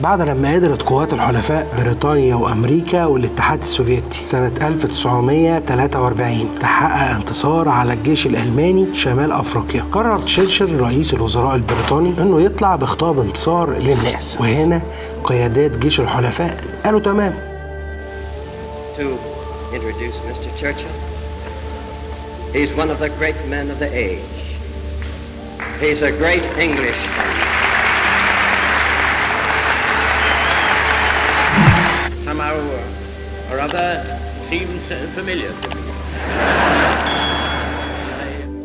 بعد لما قدرت قوات الحلفاء بريطانيا وأمريكا والاتحاد السوفيتي سنة 1943 تحقق انتصار على الجيش الألماني شمال أفريقيا، قرر تشرشل رئيس الوزراء البريطاني إنه يطلع بخطاب انتصار للناس. وهنا قيادات جيش الحلفاء قالوا تمام. To introduce Mr. Churchill. He's one of the great men of the age. He's a great Englishman. Somehow or other seems familiar to me.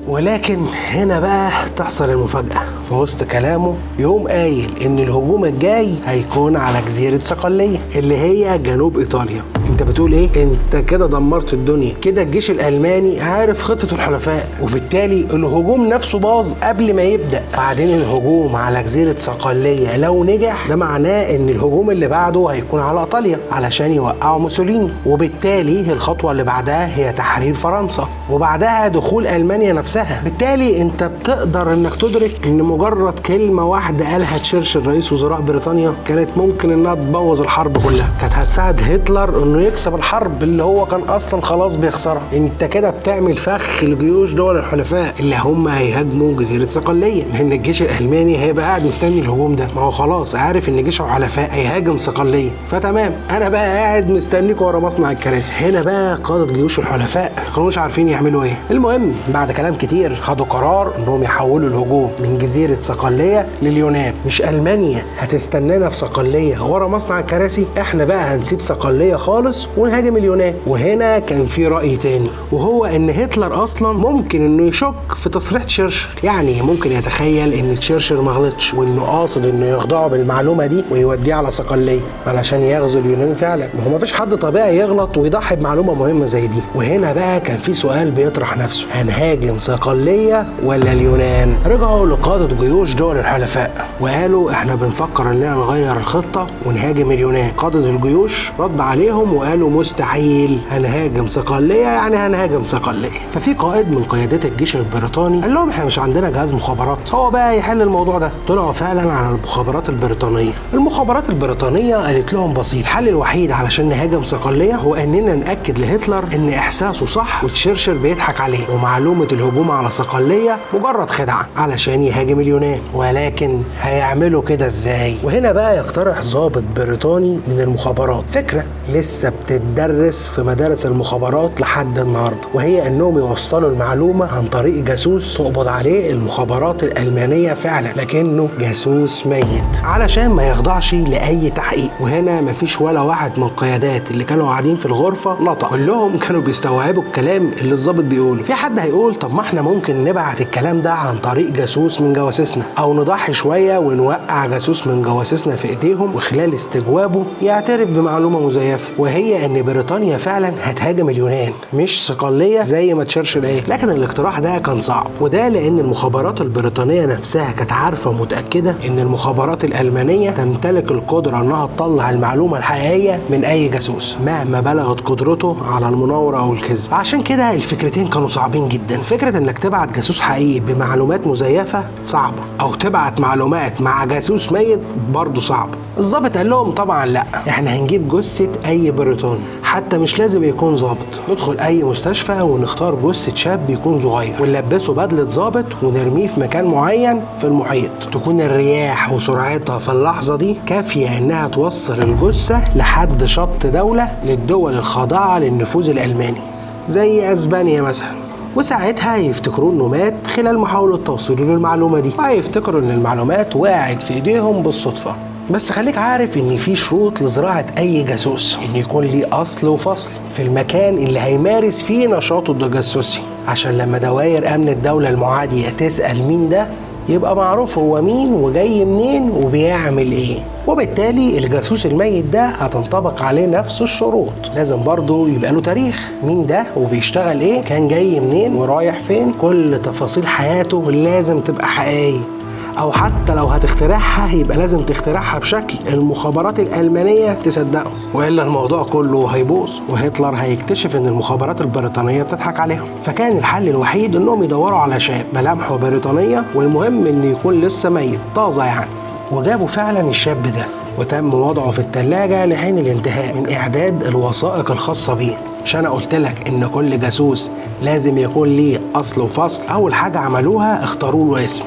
ولكن هنا بقى تحصل المفاجأة. في وسط كلامه يقوم قايل إن الهجوم الجاي هيكون على جزيرة صقلية اللي هي جنوب إيطاليا. انت بتقول ايه؟ انت كده دمرت الدنيا. كده الجيش الألماني عارف خطة الحلفاء، وبالتالي الهجوم نفسه باظ قبل ما يبدأ. بعدين الهجوم على جزيرة صقلية لو نجح ده معناه ان الهجوم اللي بعده هيكون على إيطاليا علشان يوقعوا موسوليني، وبالتالي الخطوة اللي بعدها هي تحرير فرنسا، وبعدها دخول ألمانيا نفسها. بالتالي انت بتقدر انك تدرك ان مجرد كلمة واحدة قالها تشرشل رئيس وزراء بريطانيا كانت ممكن انها تبوظ الحرب كلها، كانت هتساعد هتلر انه يكسب الحرب اللي هو كان اصلا خلاص بيخسرها. انت كده بتعمل فخ لجيوش دول الحلفاء اللي هم هيهاجموا جزيرة صقلية، لان الجيش الألماني هيبقى قاعد مستني الهجوم ده، ما هو خلاص عارف ان جيش الحلفاء هيهاجم صقلية، فتمام انا بقى قاعد مستنيك ورا مصنع الكراسي. هنا بقى قادة جيوش الحلفاء ما كانوش عارفين يعملوا ايه. المهم بعد كلام كتير خدوا قرار انهم يحولوا الهجوم من جزيرة صقلية لليونان. مش ألمانيا هتستنانا في صقلية ورا مصنع الكراسي، احنا بقى هنسيب صقلية خالص ونهاجم اليونان. وهنا كان في رأي تاني، وهو ان هتلر اصلا ممكن انه يشك في تصريح تشرشل، يعني ممكن يتخيل ان تشرشل ما غلطش وانه قاصد انه يخدعه بالمعلومة دي ويوديه على صقلية علشان يغزو اليونان فعلا. ما هو مفيش حد طبيعي يغلط ويضحي بمعلومة مهمة زي دي. وهنا بقى كان في سؤال بيطرح نفسه، هنهاجم صقلية ولا اليونان؟ رجعوا لقادة جيوش دول الحلفاء وقالوا احنا بنفكر اننا نغير الخطة ونهاجم اليونان. قادة الجيوش رد عليهم وقالوا مستحيل، هنهاجم صقلية يعني هنهاجم صقلية. ففي قائد من قيادات الجيش البريطاني قال لهم احنا مش عندنا جهاز مخابرات هو بقى يحل الموضوع ده. طلعوا فعلا على المخابرات البريطانية. المخابرات البريطانية قالت لهم بسيط، الحل الوحيد علشان نهاجم صقلية هو اننا نأكد لهتلر ان احساسه صح وتشرشل بيضحك عليه، ومعلومة الهجوم على صقلية مجرد خدعة علشان يهاجم اليونان. ولكن هيعملوا كده ازاي؟ وهنا بقى يقترح ضابط بريطاني من المخابرات فكرة لسه بتدرس في مدارس المخابرات لحد النهارده، وهي انهم يوصلوا المعلومة عن طريق جاسوس تقبض عليه المخابرات الألمانية فعلا، لكنه جاسوس ميت علشان ما يخضعش لأي تحقيق. وهنا مفيش ولا واحد من القيادات اللي كانوا قاعدين في الغرفة نطق، كلهم كانوا بيستوعبوا الكلام اللي الضابط بيقوله. في حد هيقول طب ما احنا ممكن نبعت الكلام ده عن طريق جاسوس من جواسيسنا، او نضحي شوية ونوقع جاسوس من جواسيسنا في ايديهم وخلال استجوابه يعترف بمعلومة مزيفة، وهي ان بريطانيا فعلا هتهاجم اليونان مش صقلية زي ما تشرشل قال. لكن الاقتراح ده كان صعب، وده لان المخابرات البريطانية نفسها كانت عارفة ومتأكدة ان المخابرات الألمانية تمتلك القدرة انها تطلع المعلومة الحقيقية من اي جاسوس مهما بلغت قدرته على المناورة او الكذب. عشان كده الفكرتين كانوا صعبين جدا. فكرة انك تبعت جاسوس حقيقي بمعلومات مزيفة صعبة، او تبعت معلومات مع جاسوس ميت برضه صعب. الضابط قال لهم طبعا لا، احنا هنجيب جثة اي بريطاني، حتى مش لازم يكون ضابط، ندخل اي مستشفى ونختار جثة شاب يكون صغير ونلبسه بدلة ضابط ونرميه في مكان معين في المحيط، تكون الرياح وسرعتها في اللحظة دي كافية انها توصل الجثة لحد شط دولة للدول الخاضعة للنفوذ الألماني زي اسبانيا مثلا، وساعتها يفتكروا انه مات خلال محاولة توصيله للمعلومة دي، ويفتكروا ان المعلومات وقعت في ايديهم بالصدفة. بس خليك عارف ان في شروط لزراعة اي جاسوس، ان يكون ليه اصل وفصل في المكان اللي هيمارس فيه نشاطه التجسسي، عشان لما دوائر امن الدولة المعادية تسأل مين ده يبقى معروف هو مين وجاي منين وبيعمل ايه. وبالتالي الجاسوس الميت ده هتنطبق عليه نفس الشروط، لازم برضو يبقى له تاريخ، مين ده وبيشتغل ايه، كان جاي منين ورايح فين، كل تفاصيل حياته لازم تبقى حقيقية، او حتى لو هتخترعها يبقى لازم تخترعها بشكل المخابرات الألمانية تصدقه، والا الموضوع كله هيبوظ وهتلر هيكتشف ان المخابرات البريطانية بتضحك عليهم. فكان الحل الوحيد انهم يدوروا على شاب ملامحه بريطانية، والمهم انه يكون لسه ميت طازة يعني. وجابوا فعلا الشاب ده وتم وضعه في الثلاجة لحين الانتهاء من إعداد الوثائق الخاصة بيه. مش أنا قلت لك إن كل جاسوس لازم يكون ليه أصل وفصل؟ أول حاجة عملوها اختاروا له اسم،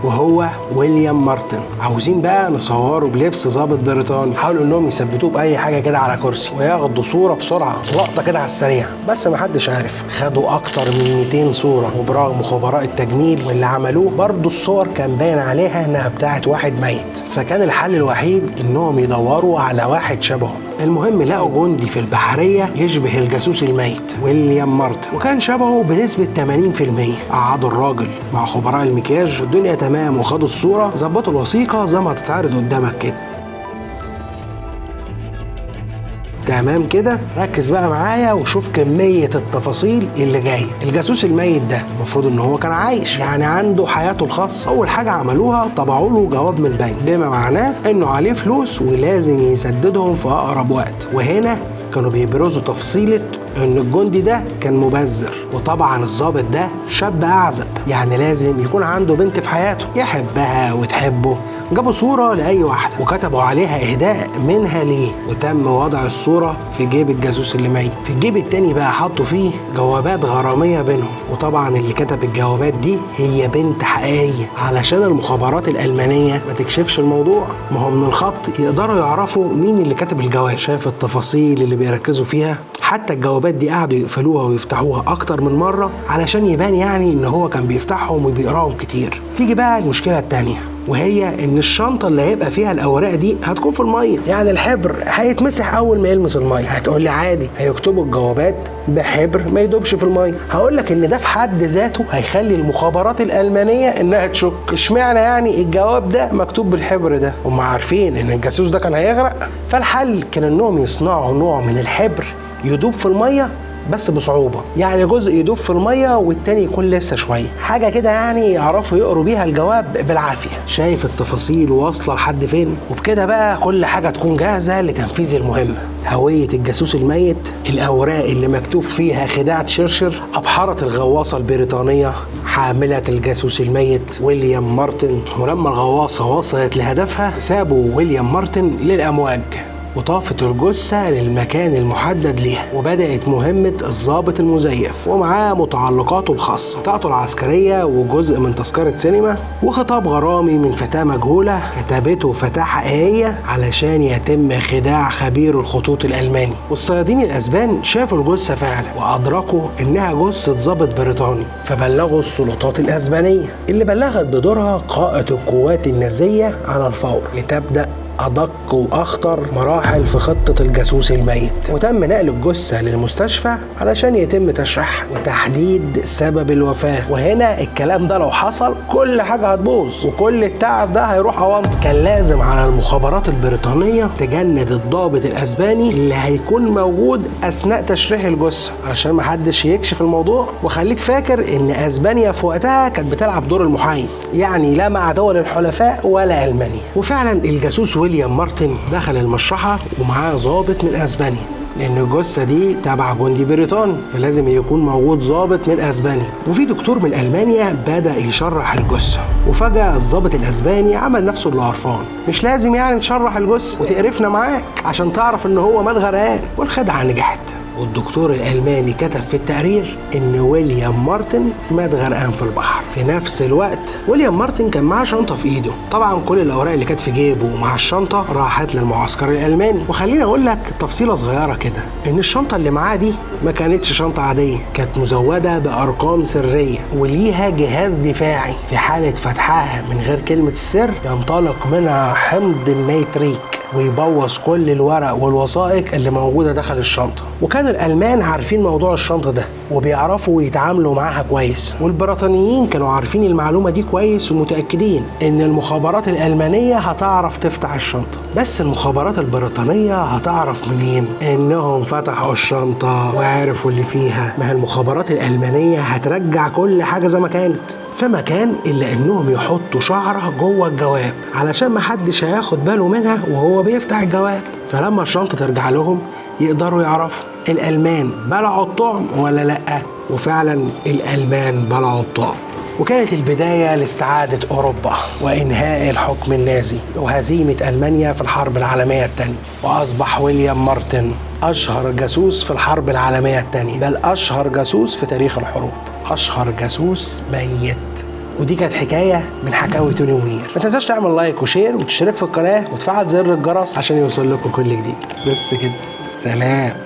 وهو ويليام مارتن. عاوزين بقى نصوره بلبس ضابط بريطاني، حاولوا انهم يثبتوه باي حاجه كده على كرسي وياخدوا صوره بسرعه، لقطه كده على السريع، بس محدش عارف. خدوا اكتر من 200 صوره، وبرغم خبراء التجميل واللي عملوه برضه الصور كان باين عليها انها بتاعت واحد ميت. فكان الحل الوحيد انهم يدوروا على واحد شبهه. المهم لقوا جندي في البحريه يشبه الجاسوس الميت ويليام مارتن، وكان شبهه بنسبه 80%. قعدوا الراجل مع خبراء المكياج، الدنيا تمام، وخدوا الصوره، ظبطوا الوثيقه زي ما هتتعرض قدامك كده. تمام كده. ركز بقى معايا وشوف كمية التفاصيل اللي جاية. الجاسوس الميت ده المفروض ان هو كان عايش، يعني عنده حياته الخاصة. اول حاجة عملوها طبعوا له جواب من البنك، بما معناه انه عليه فلوس ولازم يسددهم في اقرب وقت. وهنا كانوا بيبرزوا تفصيلة ان الجندي ده كان مبذر، وطبعا الضابط ده شاب اعزب، يعني لازم يكون عنده بنت في حياته يحبها وتحبه. جابوا صورة لأي واحدة وكتبوا عليها إهداء منها ليه، وتم وضع الصورة في جيب الجاسوس اللي ميت. في الجيب التاني بقى حطوا فيه جوابات غرامية بينهم، وطبعا اللي كتب الجوابات دي هي بنت حقيقية علشان المخابرات الألمانية ما تكشفش الموضوع. ما هو من الخط يقدروا يعرفوا مين اللي كتب الجواب. شايف التفاصيل اللي بيركزوا فيها؟ حتى الجوابات دي قعدوا يقفلوها ويفتحوها أكتر من مرة علشان يبان يعني إن هو كان بيفتحهم وبيقراهم كتير. تيجي بقى المشكلة التانية، وهي ان الشنطه اللي هيبقى فيها الاوراق دي هتكون في الميه، يعني الحبر هيتمسح اول ما يلمس الميه. هتقول لي عادي، هيكتبوا الجوابات بحبر ما يدوبش في الميه. هقول لك ان ده في حد ذاته هيخلي المخابرات الالمانيه انها تشك. اشمعنى يعني الجواب ده مكتوب بالحبر ده؟ هم عارفين ان الجاسوس ده كان هيغرق. فالحل كان انهم يصنعوا نوع من الحبر يدوب في الميه بس بصعوبة، يعني جزء يدوب في المية والتاني يكون لسه شوية، حاجة كده يعني يعرفوا يقروا بيها الجواب بالعافية. شايف التفاصيل واصلة لحد فين؟ وبكده بقى كل حاجة تكون جاهزة لتنفيذ المهمة. هوية الجاسوس الميت، الأوراق اللي مكتوب فيها خداع تشرشر، أبحرة الغواصة البريطانية حاملة الجاسوس الميت ويليام مارتن. ولما الغواصة وصلت لهدفها سابوا ويليام مارتن للأمواج وطافت الجثة للمكان المحدد ليها، وبدأت مهمة الضابط المزيف ومعاه متعلقاته الخاصة، بطاقته العسكرية وجزء من تذكرة سينما وخطاب غرامي من فتاة مجهولة كتبته فتاة حقيقية علشان يتم خداع خبير الخطوط الألماني. والصيادين الأسبان شافوا الجثة فعلا وأدركوا إنها جثة ضابط بريطاني، فبلغوا السلطات الأسبانية اللي بلغت بدورها قائد القوات النازية على الفور لتبدأ أدق وأخطر مراحل في خطة الجاسوس الميت. وتم نقل الجثة للمستشفى علشان يتم تشريحها وتحديد سبب الوفاة. وهنا الكلام ده لو حصل كل حاجة هتبوظ وكل التعب ده هيروح أونطة. كان لازم على المخابرات البريطانية تجند الضابط الأسباني اللي هيكون موجود أثناء تشريح الجثة علشان محدش يكشف الموضوع. وخليك فاكر إن أسبانيا في وقتها كانت بتلعب دور المحايد، يعني لا مع دول الحلفاء ولا ألمانيا. وفعلا الجاسوس ويليام مارتن دخل المشرحة ومعاه ضابط من أسبانيا، لأن الجثة دي تبع جندي بريطاني فلازم يكون موجود ضابط من أسبانيا. وفي دكتور من ألمانيا بدأ يشرح الجثة، وفجأة الضابط الأسباني عمل نفسه اللي عرفان. مش لازم يعني تشرح الجثة وتقرفنا معاك عشان تعرف إن هو مات غرقان. والخدعة نجحت، والدكتور الألماني كتب في التقرير إن ويليام مارتن مات غرقان في البحر. في نفس الوقت ويليام مارتن كان معاه شنطة في إيده، طبعا كل الأوراق اللي كانت في جيبه ومع الشنطة راحت للمعسكر الألماني. وخليني أقول لك تفصيلة صغيرة كده، إن الشنطة اللي معاه دي ما كانتش شنطة عادية، كانت مزودة بأرقام سرية وليها جهاز دفاعي في حالة فتحها من غير كلمة السر ينطلق منها حمض النيتريك ويبوظ كل الورق والوثائق اللي موجودة داخل الشنطة. وكان الألمان عارفين موضوع الشنطة ده وبيعرفوا يتعاملوا معاها كويس، والبريطانيين كانوا عارفين المعلومة دي كويس ومتأكدين إن المخابرات الألمانية هتعرف تفتح الشنطة. بس المخابرات البريطانية هتعرف منين إنهم فتحوا الشنطة وعرفوا اللي فيها؟ ما هي المخابرات الألمانية هترجع كل حاجة زي ما كانت، فما كان إلا إنهم يحطوا شعرة جوه الجواب علشان ما حدش هياخد باله منها وهو بيفتح الجواب. فلما الشنطة ترجع لهم يقدروا يعرفوا الألمان بلعوا الطعم ولا لأ. وفعلا الألمان بلعوا الطعم. وكانت البداية لاستعادة أوروبا وإنهاء الحكم النازي وهزيمة ألمانيا في الحرب العالمية الثانية. وأصبح ويليام مارتن أشهر جاسوس في الحرب العالمية الثانية، بل أشهر جاسوس في تاريخ الحروب، أشهر جاسوس ميت. ودي كانت حكاية من حكاوي توني منير. ما تنساش تعمل لايك وشير وتشترك في القناة وتفعل زر الجرس عشان يوصل لكم كل جديد. بس كده، سلام.